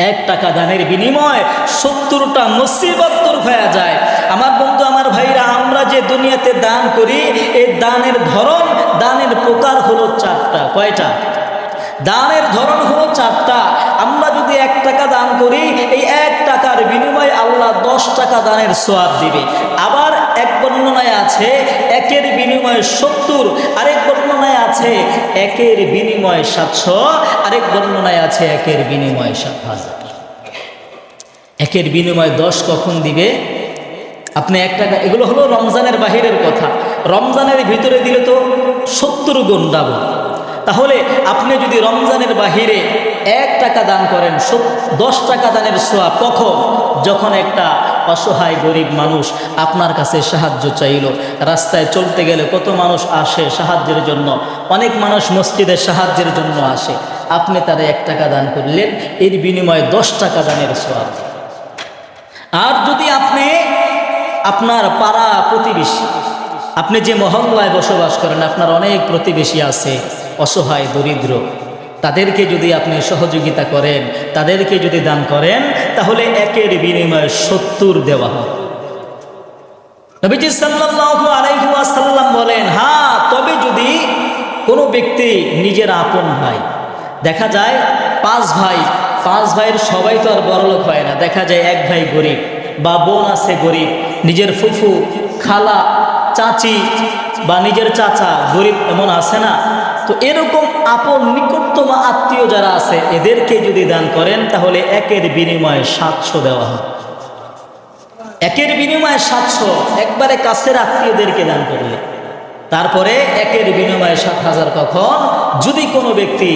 1 টাকা দানের বিনিময়ে 70টা মুসিবত দূর হয়ে যায়। আমার বন্ধু আমার ভাইরা, আমরা যে দুনিয়াতে দান করি, এই দানের ধরন, দানের প্রকার হলো 4টা। কয়টা? দানের ধরন হলো 4টা। আমরা যদি 1 টাকা দান করি, এই 1 টাকার বিনিময়ে আল্লাহ 10 টাকা দানের সওয়াব দিবে। আবার এক বর্ণনায় আছে 1-এর বিনিময়ে 70, আরেক বর্ণনায় আছে 1-এর বিনিময়ে 700, আরেক বর্ণনায় আছে 1-এর বিনিময়ে 7,000। 1-এর বিনিময়ে 10 কখন দিবে? আপনি 1 টাকা, এগুলো হলো রমজানের বাহিরের কথা, রমজানের ভিতরে দিলে তো 70 গুণ ডাবল। তাহলে আপনি যদি রমজানের বাহিরে 1 টাকা দান করেন, 10 টাকা দানের সওয়াব কখন? যখন একটা অসহায় গরিব মানুষ আপনার কাছে সাহায্য চাইল, রাস্তায় চলতে গেলে কত মানুষ আসে সাহায্যের জন্য, অনেক মানুষ মসজিদে সাহায্যের জন্য আসে, আপনি তারা 1 টাকা দান করলেন, এর বিনিময়ে 10 টাকা দানের সওয়াব। আর যদি আপনি আপনার পাড়া প্রতিবেশী, আপনি যে মহল্লায় বসবাস করেন, আপনার অনেক প্রতিবেশী আছে অসহায় দরিদ্র, তাদেরকে যদি আপনি সহযোগিতা করেন, তাদেরকে যদি দান করেন, তাহলে 1-এর বিনিময়ে 70 দেওয়া হয়। নবীজি সাল্লাল্লাহু আলাইহি ওয়াসাল্লাম বলেন, হ্যাঁ, তবে যদি কোনো ব্যক্তি নিজের আপন ভাই, দেখা যায় 5 ভাই, 5 ভাইয়ের সবাই তো আর বড়লোক হয় না, দেখা যায় 1 ভাই গরিব বা বোন আছে গরিব, নিজের ফুফু, খালা, চাচি বা নিজের চাচা গরিব, এমন আছে না? তো এরকম আপন নিকটতম আত্মীয় যারা আছে, এদেরকে যদি দান করেন, তাহলে 1-এর বিনিময়ে 700 দেওয়া হয়। 1-এর বিনিময়ে 700, একবারে কাছের আত্মীয়দেরকে দান করলে। তারপরে 1-এর বিনিময়ে 7,000 কখন? যদি কোনো ব্যক্তি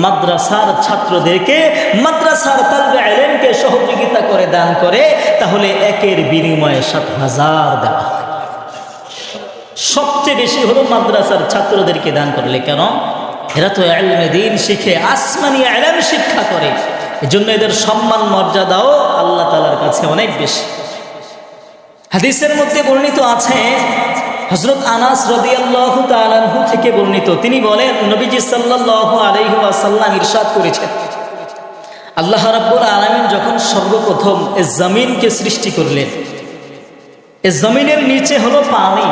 মাদ্রাসার ছাত্রদেরকে, মাদ্রাসার তালবে ইলমকে সহযোগিতা করে দান করে, তাহলে 1-এর বিনিময়ে 7,000 দেওয়া হয়। সবচেয়ে বেশি হলো মাদ্রাসার ছাত্রদেরকে দান করলে। কেন? এরা তো ইলমে দ্বীন শিখে, আসমানি ইলম শিক্ষা করে, এজন্য এদের সম্মান মর্যাদাও আল্লাহ তাআলার কাছে অনেক বেশি। হাদিসের মধ্যে বর্ণিত আছে, হযরত আনাস রাদিয়াল্লাহু তাআলা আনহু থেকে বর্ণিত, তিনি বলেন, নবীজি সাল্লাল্লাহু আলাইহি ওয়াসাল্লাম ইরশাদ করেছেন, আল্লাহ রাব্বুল আলামিন যখন সর্বপ্রথম এই জমিনকে সৃষ্টি করলেন, এই জমিনের নিচে হলো পানি,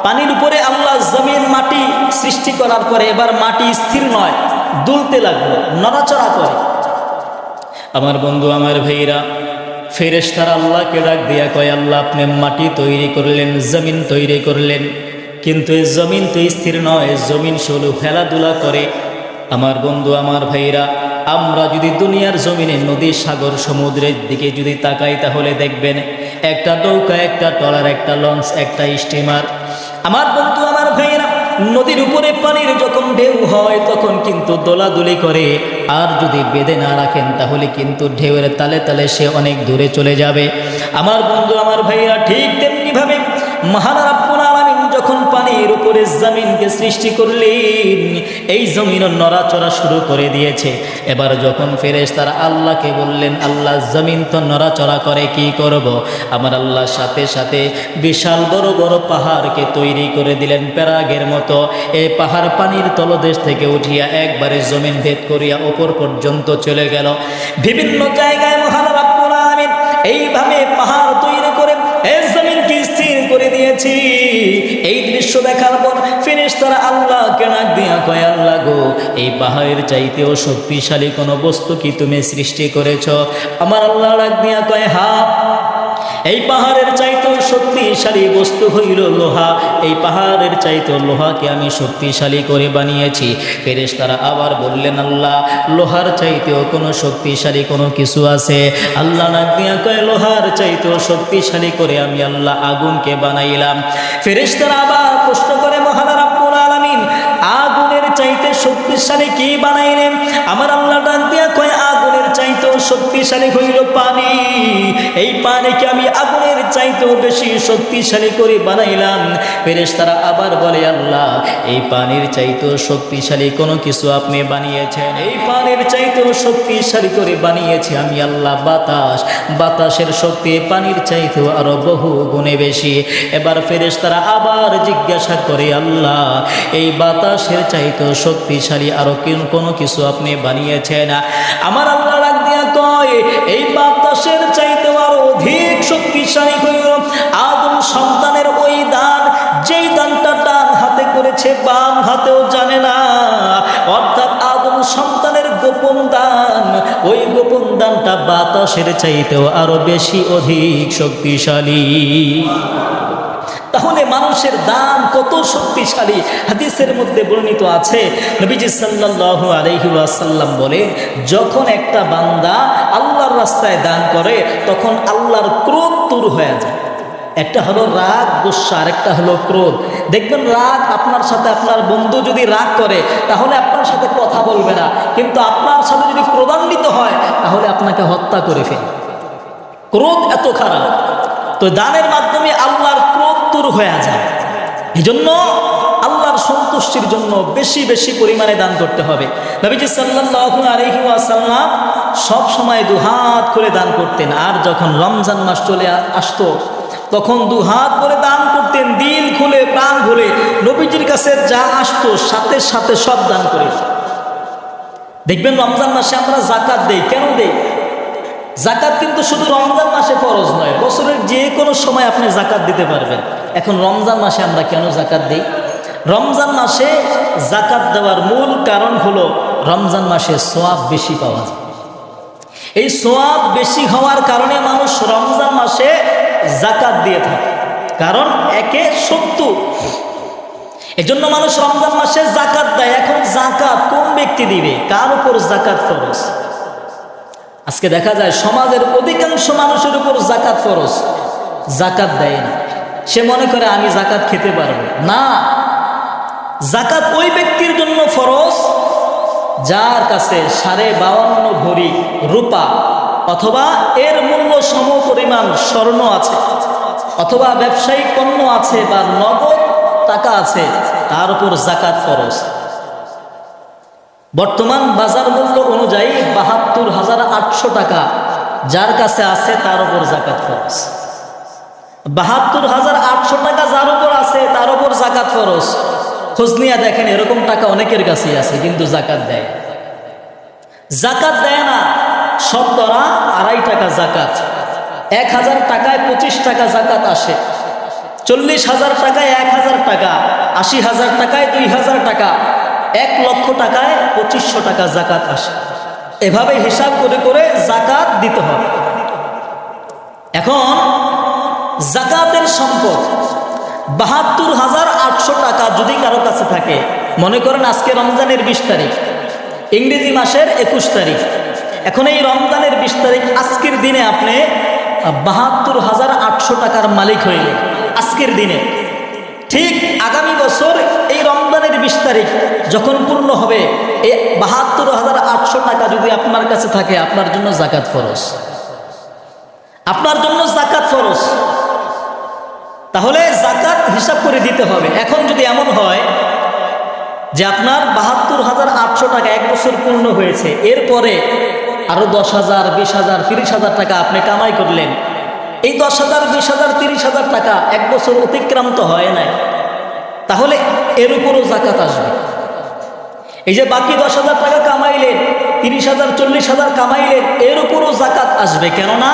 পানির উপরে আল্লাহ জমিন মাটি সৃষ্টি করার পরে এবার মাটি স্থির নয়, দুলতে লাগলো, নড়াচড়া করে। আমার বন্ধু আমার ভাইরা, ফেরেশতারা আল্লাহকে ডাক দিয়া কয়, আল্লাহ আপনি মাটি তৈরি করলেন, জমিন তৈরি করলেন, কিন্তু এই জমিন তো স্থির নয়, জমিন শুধু খেলাধুলা করে। আমার বন্ধু আমার ভাইরা, আমরা যদি দুনিয়ার জমিনে নদী, সাগর, সমুদ্রের দিকে যদি তাকাই, তাহলে দেখবেন একটা নৌকা, একটা ট্রলার, একটা লঞ্চ, একটা স্টিমার। আমার বন্ধু আমার ভাইরা, নদীর উপরে পানির যখন ঢেউ হয়, তখন কিন্তু দোলাদুলি করে, আর যদি বেঁধে না রাখেন, তাহলে কিন্তু ঢেউয়ের তালে তালে সে অনেক দূরে চলে যাবে। আমার বন্ধু আমার ভাইরা, ঠিক তেমনিভাবে মহান রব্বুল আলামিন যখন পানির উপরে জমিনকে সৃষ্টি করলেন, এই জমিনও নড়াচড়া শুরু করে দিয়েছে। এবার যখন ফেরেশতারা আল্লাহকে বললেন, আল্লাহ জমিন তো নড়াচড়া করে, কি করব? আমার আল্লাহ সাথে সাথে বিশাল বড় বড় পাহাড়কে তৈরি করে দিলেন প্যারাগের মতো। এই পাহাড় পানির তলদেশ থেকে উঠিয়া একবারে জমিন ভেদ করিয়া ওপর পর্যন্ত চলে গেল। বিভিন্ন জায়গায় মহান রব্বুল আলামিন এইভাবে পাহাড় তৈরি করে এই জমিনকে স্থির করে দিয়েছি। এই দৃশ্য দেখার পর ফেরেশতারা আল্লাহকে ডাক দিয়া কয়, আল্লাহ গো, এই পাহাড়ের চাইতেও শক্তিশালী কোনো বস্তু কি তুমি সৃষ্টি করেছ? আমার আল্লাহ ডাক দিয়া কয়, হ্যাঁ, এই পাহাড়ের চাইতেও শক্তিশালী বস্তু হইল লোহা। এই পাহাড়ের চাইতেও লোহাকে আমি শক্তিশালী করে বানিয়েছি। ফেরেশতারা আবার বললেন, আল্লাহ, লোহার চাইতেও কোনো শক্তিশালী কোনো কিছু আছে? আল্লাহ ডাক দিয়া কয়, লোহার চাইতেও শক্তিশালী করে আমি আল্লাহ আগুনকে বানাইলাম। ফেরেশতারা আবার প্রশ্ন করে, মহান রব্বুল আলামিন, আগুনের চাইতে শক্তিশালী কি বানাইলেন? আমার আল্লাহ ডাক দিয়া কয়, আগুনের চাইতেও শক্তিশালী হইল পানি। এই পানিকে আমি আগুনের চাইতেও বেশি শক্তিশালী করে বানাইলাম। ফেরেশতারা আবার বলে, আল্লাহ, এই পানির চাইতেও শক্তিশালী কোনো কিছু আপনি বানিয়েছেন। এই পানির চাইতেও শক্তিশালী করে বানিয়েছি আমি আল্লাহ বাতাস। বাতাসের শক্তি পানির চাইতেও আরো বহু গুণে বেশি। এবার ফেরেশতারা আবার জিজ্ঞাসা করে, আল্লাহ, এই বাতাসের চাইতেও শক্তিশালী আরো কোনো কিছু আপনি বানিয়েছেন? আমার আল্লাহ ডাক দিয়া কয়, এই বাতাসের চাইতেও আরো অধিক শক্তিশালী হইল আদম সন্তানের ওই দান, যেই দানটা ডান হাতে করেছে বাম হাতেও জানে না। অর্থাৎ আদম সন্তানের গোপন দান, ওই গোপন দানটা বাতাসের চাইতেও আরো বেশি অধিক শক্তিশালী। তাহলে মানুষের দান কত শক্তিশালী হাদিসের মধ্যে বর্ণিত আছে। নবীজি সাল্লাল্লাহু আলাইহি ওয়াসাল্লাম বলে, যখন একটা বান্দা আল্লাহর রাস্তায় দান করে তখন আল্লাহর ক্রোধ দূর হয়ে যায়। একটা হলো রাগ, গুসা, আর একটা হলো ক্রোধ। দেখবেন রাগ, আপনার সাথে আপনার বন্ধু যদি রাগ করে তাহলে আপনার সাথে কথা বলবে না, কিন্তু আপনার সাথে যদি ক্রোধান্বিত হয় তাহলে আপনাকে হত্যা করে ফেলে। ক্রোধ এত খারাপ। তো দানের মাধ্যমে আল্লাহর ক্রোধ দূর হয়ে যায়। এই জন্য আল্লাহর সন্তুষ্টির জন্য বেশি বেশি পরিমাণে দান করতে হবে। নবীজি সাল্লাল্লাহু আলাইহি ওয়াসাল্লাম সব সময় দুহাত করে দান করতেন। আর যখন রমজান মাস চলে আসতো তখন দুহাত করে দান করতেন, দিল খুলে প্রাণ খুলে। নবীজির কাছে যা আসতো সাথে সাথে সব দান করে। দেখবেন রমজান মাসে আমরা যাকাত দেই। কেন দেই? যাকাত কিন্তু শুধু রমজান মাসে ফরজ নয়, বছরের যে কোনো সময় আপনি যাকাত দিতে পারবেন। এখন রমজান মাসে আমরা কেন যাকাত দিই? রমজান মাসে যাকাত দেওয়ার মূল কারণ হলো রমজান মাসে সওয়াব বেশি পাওয়া যায়। এই সওয়াব বেশি হওয়ার কারণে মানুষ রমজান মাসে যাকাত দিয়ে থাকে। কারণ একে 70, এজন্য মানুষ রমজান মাসে যাকাত দেয়। এখন যাকাত কোন ব্যক্তি দিবে? কার উপর যাকাত ফরজ? আজকে দেখা যায় সমাজের অধিকাংশ মানুষের উপর যাকাত ফরজ, যাকাত দেয় না। সে মনে করে আমি যাকাত খেতে পারবো না। যাকাত ওই ব্যক্তির জন্য ফরজ যার কাছে 52.5 ভরি রূপা অথবা এর মূল্য সম পরিমাণ স্বর্ণ আছে, অথবা ব্যবসায়িক পণ্য আছে বা নগদ টাকা আছে, তার উপর যাকাত ফরজ। বর্তমান বাজার মূল্য অনুযায়ী 72,800 টাকা যার কাছে আছে তার উপর যাকাত ফরজ। 72,800 টাকা যার উপর আছে তার উপর যাকাত ফরজ। খোঁজ নিয়ে দেখেন, এরকম টাকা অনেকের কাছেই আছে কিন্তু যাকাত দেয়। যাকাত দেয় না। শতকরা 2.5 টাকা যাকাত। 1000 টাকায় 25 টাকা যাকাত আসে। 40,000 টাকায় 1000 টাকা, 80,000 টাকায় 2000 টাকা, 1 লক্ষ টাকায় 2500 টাকা যাকাত আসে। এভাবে হিসাব করে করে যাকাত দিতে হবে। এখন যাকাতের সম্পদ 72,800 টাকা যদি কারো কাছে থাকে, মনে করেন আজকে রমজানের 20 তারিখ, ইংরেজি মাসের 21 তারিখ। এখন এই রমজানের 20 তারিখ, আজকের দিনে আপনি 72,800 টাকার মালিক হইলেন আজকের দিনে। ঠিক আগামী বছর এই রমজানের 20 তারিখ যখন পূর্ণ হবে, এই 72,800 টাকা যদি আপনার কাছে থাকে, আপনার জন্য যাকাত ফরজ। আপনার জন্য যাকাত ফরজ। তাহলে জাকাত হিসাব করে দিতে হবে। এখন যদি এমন হয় যে আপনার ৭২,৮০০ টাকা এক বছর পূর্ণ হয়েছে, এরপরে আরো 10,000, 20,000, 30,000 টাকা আপনি কামাই করলেন, এই 10,000, 20,000, 30,000 টাকা এক বছর অতিক্রান্ত হয় নাই, তাহলে এর উপরও জাকাত আসবে। এই যে বাকি 10,000 টাকা কামাইলেন, 30,000, 40,000 কামাইলেন, এর উপরও জাকাত আসবে। কেননা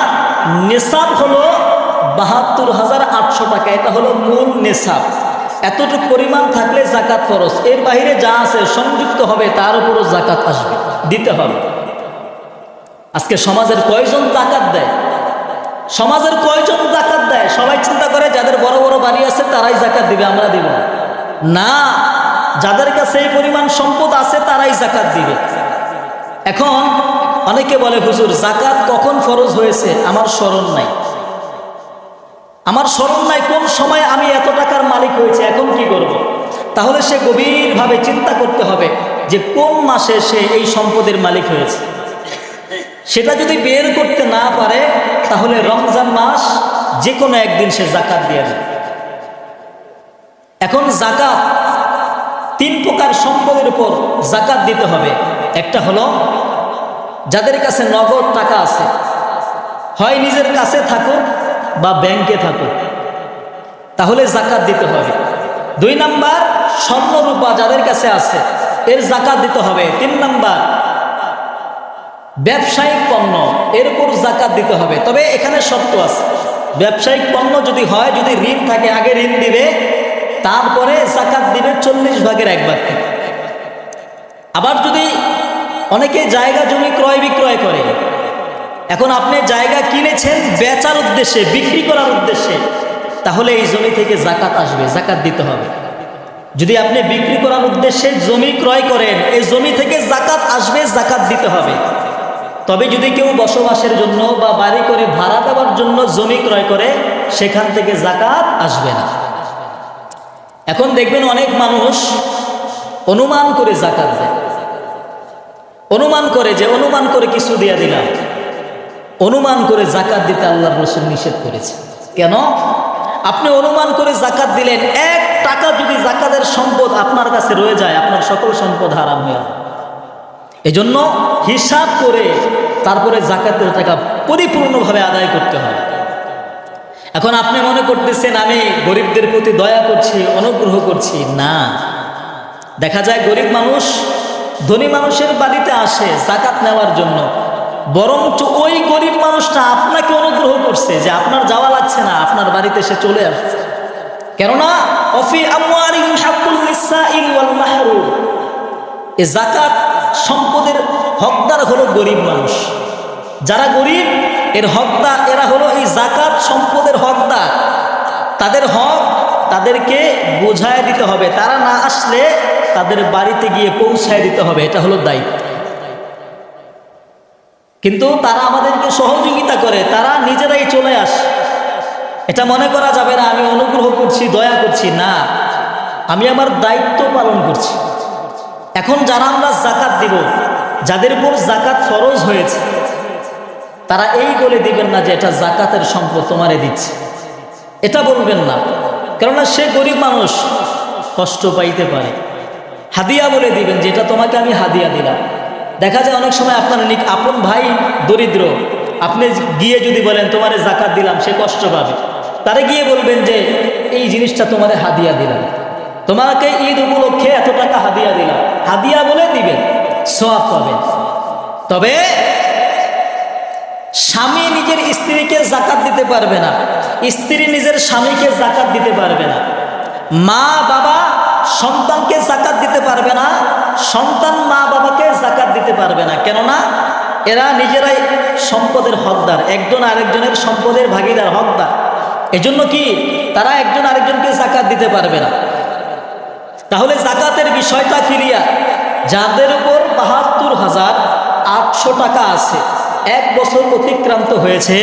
নেশাব হলো ৭২,৮০০ টাকা, এটা হলো মূল নেশাব। এতটুকু পরিমাণ থাকলে জাকাত ফরজ, এর বাইরে যা আছে সংযুক্ত হবে তার উপরও জাকাত আসবে, দিতে হবে। আজকে সমাজের কয়জন জাকাত দেয়? সমাজের কয়জন জাকাত দেয়? সবাই চিন্তা করে যাদের বড় বড় বাড়ি আছে তারাই জাকাত দিবে, আমরা দিব না। যাদের কাছে এই পরিমাণ সম্পদ আছে তারাই জাকাত দিবে। এখন অনেকে বলে, হুজুর জাকাত কখন ফরজ হয়েছে আমার স্মরণ নাই, আমার স্মরণ নাই কোন সময় আমি এত টাকার মালিক হয়েছে, এখন কি করব? তাহলে সে গভীরভাবে চিন্তা করতে হবে যে কোন মাসে সে এই সম্পদের মালিক হয়েছে। সেটা যদি বের করতে না পারে তাহলে রমজান মাস যে কোনো একদিন সে জাকাত দিয়ে দেবে। এখন জাকাত 3 প্রকার সম্পদের উপর জাকাত দিতে হবে। একটা হলো যাদের কাছে নগদ টাকা আছে, হয় নিজের কাছে থাকুক বা ব্যাংকে থাকুক, তাহলে জাকাত দিতে হবে। 2 নাম্বার, স্বর্ণ রূপা যাদের কাছে আছে এর জাকাত দিতে হবে। 3 নাম্বার, ব্যবসায়িক পণ্য, এর উপর জাকাত দিতে হবে। তবে এখানে শর্ত আছে, ব্যবসায়িক পণ্য যদি হয়, যদি ঋণ থাকে আগে ঋণ দিবে, তারপরে জাকাত দিবে 40 ভাগের 1 ভাগ থেকে। আবার যদি অনেকে জায়গা জমি ক্রয় বিক্রয় করে, এখন আপনি জায়গা কিনেছেন বেচার উদ্দেশ্যে, বিক্রি করার উদ্দেশ্যে, তাহলে এই জমি থেকে জাকাত আসবে, জাকাত দিতে হবে। যদি আপনি বিক্রি করার উদ্দেশ্যে জমি ক্রয় করেন, এই জমি থেকে জাকাত আসবে, জাকাত দিতে হবে। তবে যদি কেউ বসবাসের জন্য বা বাড়ি করে ভাড়া দেওয়ার জন্য জমি ক্রয় করে, সেখান থেকে জাকাত আসবে না। এখন দেখবেন অনেক মানুষ অনুমান করে জাকাত দেয়, অনুমান করে যে অনুমান করে কিছু দিয়ে দিলাম। অনুমান করে জাকাত দিতে আল্লাহর রাসূল নিষেধ করেছে। কেন? আপনি অনুমান করে জাকাত দিলেন, 1 টাকা যদি জাকাতের সম্পদ আপনার কাছে রয়ে যায়, আপনার সকল সম্পদ হারাম হয়ে যাবে। এজন্য হিসাব করে তারপরে জাকাতের টাকা পরিপূর্ণভাবে আদায় করতে হবে। এখন আপনি মনে করতেছেন আমি গরিবদের প্রতি দয়া করছি, অনুগ্রহ করছি, না। দেখা যায় গরিব মানুষ ধনী মানুষের বাড়িতে আসে জাকাত নেওয়ার জন্য, বরঞ্চ ওই গরিব মানুষটা আপনাকে অনুগ্রহ করছে যে আপনার যাওয়া লাগছে না, আপনার বাড়িতে সে চলে আসছে। কেননা অফি আমওয়ালিহিম হাক্কুল লিসাইল ওয়াল মাহরুম, এই জাকাত সম্পদের হকদার হলো গরিব মানুষ। যারা গরিব এর হকদার, এরা হলো এই জাকাত সম্পদের হকদার। তাদের হক তাদেরকে বোঝায় দিতে হবে, তারা না আসলে তাদের বাড়িতে গিয়ে পৌঁছায় দিতে হবে, এটা হলো দায়িত্ব। কিন্তু তারা আমাদেরকে সহযোগিতা করে, তারা নিজেরাই চলে আসে। এটা মনে করা যাবে না আমি অনুগ্রহ করছি, দয়া করছি, না, আমি আমার দায়িত্ব পালন করছি। এখন যারা আমরা জাকাত দিব, যাদের উপর জাকাত ফরজ হয়েছে, তারা এই বলে দিবেন না যে এটা জাকাতের সম্পদ তোমারে দিচ্ছে, এটা বলবেন না। কেননা সে গরিব মানুষ, কষ্ট পাইতে পারে। হাদিয়া বলে দিবেন যে এটা তোমাকে আমি হাদিয়া দিলাম। দেখা যায় অনেক সময় আপনার আপন ভাই দরিদ্র, আপনি গিয়ে যদি বলেন তোমারে জাকাত দিলাম, সে কষ্ট পাবে। তারে গিয়ে বলবেন যে এই জিনিসটা তোমারে হাদিয়া দিলাম, তোমাকে ঈদ উপলক্ষে এত টাকা হাদিয়া দিলাম, হাদিয়া বলে দিবেন, সওয়াব পাবেন। তবে স্বামী নিজের স্ত্রীকে জাকাত দিতে পারবে না, স্ত্রী নিজের স্বামীকে জাকাত দিতে পারবে না, মা বাবা সন্তানকে জাকাত দিতে পারবে না, সন্তান মা বাবাকে জাকাত দিতে পারবে না। কেননা এরা নিজেরাই সম্পদের হকদার, একজন আরেকজনের সম্পদের ভাগিদার, হকদার। এজন্য কি তারা একজন আরেকজনকে জাকাত দিতে পারবে না। তাহলে জাকাতের বিষয়টা ক্লিয়ার। যাদের উপর ৭২,৮০০ টাকা আছে, 1 বছর অতিক্রান্ত হয়েছে,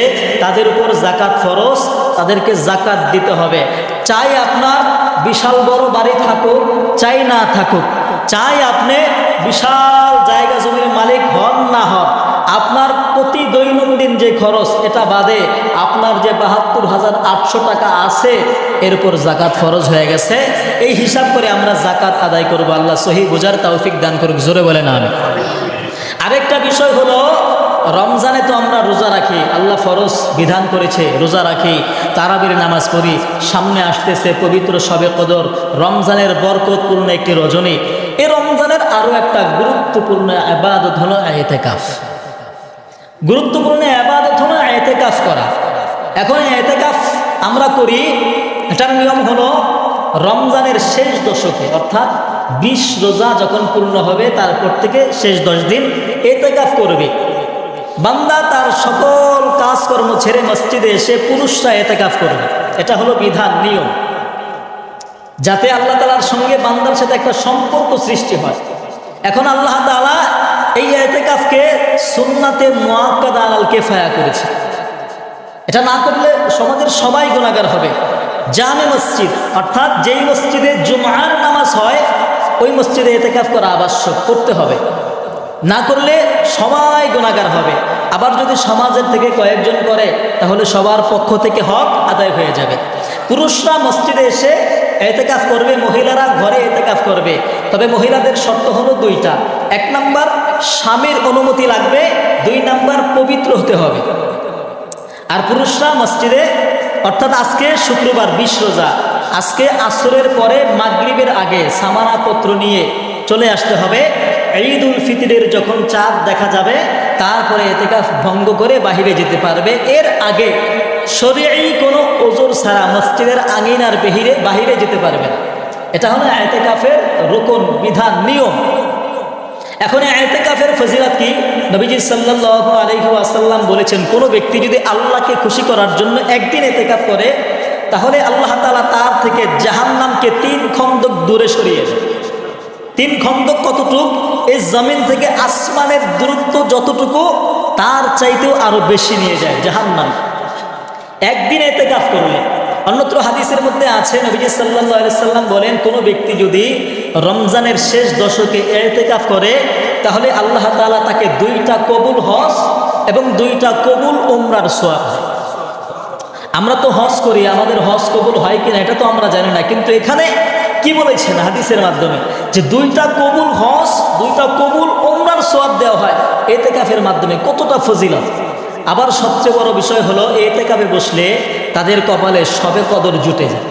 তাদের উপর জাকাত ফরজ, তাদেরকে জাকাত দিতে হবে। চাই আপনার বিশাল বড় বাড়ি থাকুক, চাই না থাকুক, চাই আপনি বিশাল জায়গা জমির মালিক হন না হন, আপনার প্রতি দৈনন্দিন যে খরচ এটা বাদে আপনার যে ৭২,৮০০ টাকা আছে এর উপর জাকাত ফরজ হয়ে গেছে। এই হিসাব করে আমরা জাকাত আদায় করব। আল্লাহ সহি বোঝার তৌফিক দান করুক, জোরে বলেন আমিন। আরেকটা বিষয় হলো, রমজানে তো আমরা রোজা রাখি, আল্লাহ ফরজ বিধান করেছে রোজা রাখি, তারাবির নামাজ পড়ি। সামনে আসতেছে পবিত্র শবে কদর, রমজানের বরকতপূর্ণ একটি রজনী। এই রমজানের আরও একটা গুরুত্বপূর্ণ ইবাদত হলো ইতিকাফ। গুরুত্বপূর্ণ ইবাদত হলো ইতিকাফ করা। এখন ইতিকাফ আমরা করি, এটার নিয়ম হলো রমজানের শেষ দশকে, অর্থাৎ 20 রোজা যখন পূর্ণ হবে তারপর থেকে শেষ 10 দিন ইতিকাফ করবে। বান্দা তার সকল কাজকর্ম ছেড়ে মসজিদে এসে পুরুষরা ইতিকাফ করবে। এটা হলো বিধান, নিয়ম, যাতে আল্লাহ তাআলার সঙ্গে বান্দার সাথে একটা সম্পর্ক সৃষ্টি হয়। এখন আল্লাহ তাআলা এই ইতিকাফকে সুন্নাতে মুআক্কাদা আলাল কিফায়া করেছে। এটা না করলে সমাজের সবাই গুনাহগার হবে। জামে মসজিদ, অর্থাৎ যেই মসজিদে জুমআর নামাজ হয় ওই মসজিদে ইতিকাফ করা আবশ্যক, করতে হবে। না করলে সবাই গুনাহগার হবে। আবার যদি সমাজের থেকে কয়েকজন করে তাহলে সবার পক্ষ থেকে হক আদায় হয়ে যাবে। পুরুষরা মসজিদে এসে ইতিকাফ করবে, মহিলারা ঘরে ইতিকাফ করবে। তবে মহিলাদের শর্ত হলো 2টা। 1 নাম্বার স্বামীর অনুমতি লাগবে, 2 নাম্বার পবিত্র হতে হবে। আর পুরুষরা মসজিদে, অর্থাৎ আজকে শুক্রবার 20 রোজা, আজকে আসরের পরে মাগরিবের আগে সামানা পত্র নিয়ে চলে আসতে হবে। ঈদ উল ফিতরের যখন চাঁদ দেখা যাবে তারপরে ইতিকাফ ভঙ্গ করে বাহিরে যেতে পারবে। এর আগে শরঈ কোনো ওজর ছাড়া মসজিদের আঙিনার বাহিরে যেতে পারবে না। এটা হলো ইতিকাফের রুকন, বিধান, নিয়ম। এখন ইতিকাফের ফজিলত কি? নবীজি সাল্লাল্লাহু আলাইহি ওয়াসাল্লাম বলেছেন, কোনো ব্যক্তি যদি আল্লাহকে খুশি করার জন্য একদিন ইতিকাফ করে তাহলে আল্লাহ তাআলা তার থেকে জাহান্নামকে 3 খন্দক দূরে সরিয়ে দেন। 3 খন্দক কতটুক? এই জমিন থেকে আসমানের দূরত্ব যতটুকু তার চাইতেও আরো বেশি নিয়ে যায় জাহান্নাম, একদিন ইতিকাফ করলে। অন্যত্র হাদিসের মধ্যে আছে, নবীজি সাল্লাল্লাহু আলাইহি সাল্লাম বলেন, কোনো ব্যক্তি যদি রমজানের শেষ দশকে ইতিকাফ করে তাহলে আল্লাহ তাআলা তাকে 2টা কবুল হজ এবং 2টা কবুল উমরার সওয়াব। আমরা তো হজ করি, আমাদের হজ কবুল হয় কিনা এটা তো আমরা জানি না, কিন্তু এখানে কি বলেছেন হাদিসের মাধ্যমে যে 2টা কবুল হজ, 2টা কবুল উমরার সওয়াব দেওয়া হয় ইতিকাফের মাধ্যমে। কতটা ফজিলত! আবার সবচেয়ে বড় বিষয় হলো ইতিকাফে বসলে তাদের কপালে শবে কদর জুটে যায়।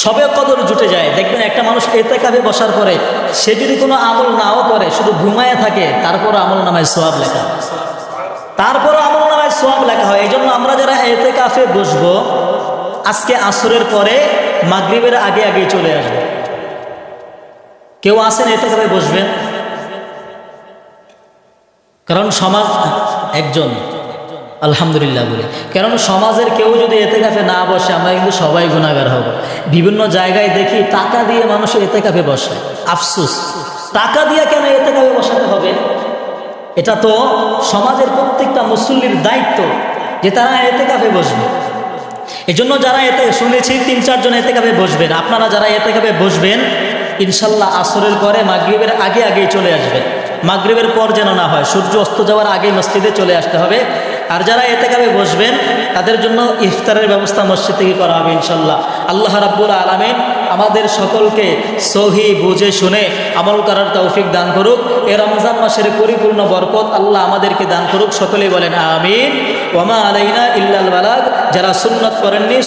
শবে কদর জুটে যায়। দেখবেন একটা মানুষ ইতিকাফে বসার পরে সে যদি কোনো আমল নাও করে, শুধু ঘুমায় থাকে, তারপরও আমল নামায় সওয়াব লেখা, তারপরও আমল নামায় সওয়াব লেখা হয়। এই জন্য আমরা যারা ইতিকাফে বসবো আজকে আসরের পরে মাগরিবের আগে আগেই চলে আসবে। কেউ আসেন ইতিকাফে বসবেন, কারণ সমাজ একজন, আলহামদুলিল্লাহ বলে, কারণ সমাজের কেউ যদি ইতিকাফে না বসে আমরা কিন্তু সবাই গুনাহগার হব। বিভিন্ন জায়গায় দেখি টাকা দিয়ে মানুষ ইতিকাফে বসে, আফসোস, টাকা দিয়ে কেন ইতিকাফে বসাতে হবে? এটা তো সমাজের প্রত্যেকটা মুসল্লির দায়িত্ব যে তারা ইতিকাফে বসবে। এজন্য যারা শুনেছি 3-4 জন ইতিকাফে বসবেন, আপনারা যারা ইতিকাফে বসবেন ইনশাল্লাহ আসরের পরে মাগরিবের আগে আগেই চলে আসবেন। মাগরিবের পর যেন না হয়, সূর্য অস্ত যাওয়ার আগেই মসজিদে চলে আসতে হবে। আর যারা ইতিকাফে বসবেন তাদের জন্য ইফতারের ব্যবস্থা মসজিদ থেকে করা হবে ইনশাল্লাহ। আল্লাহ রাব্বুল আলামিন আমাদের সকলকে সহি বুঝে শুনে আমল করার তৌফিক দান করুক। এই রমজান মাসের পরিপূর্ণ বরকত আল্লাহ আমাদেরকে দান করুক। সকলেই বলেন আমিন। ওয়া মা আলাইনা ইল্লাল বালাগ। যারা সুন্নাত করেননি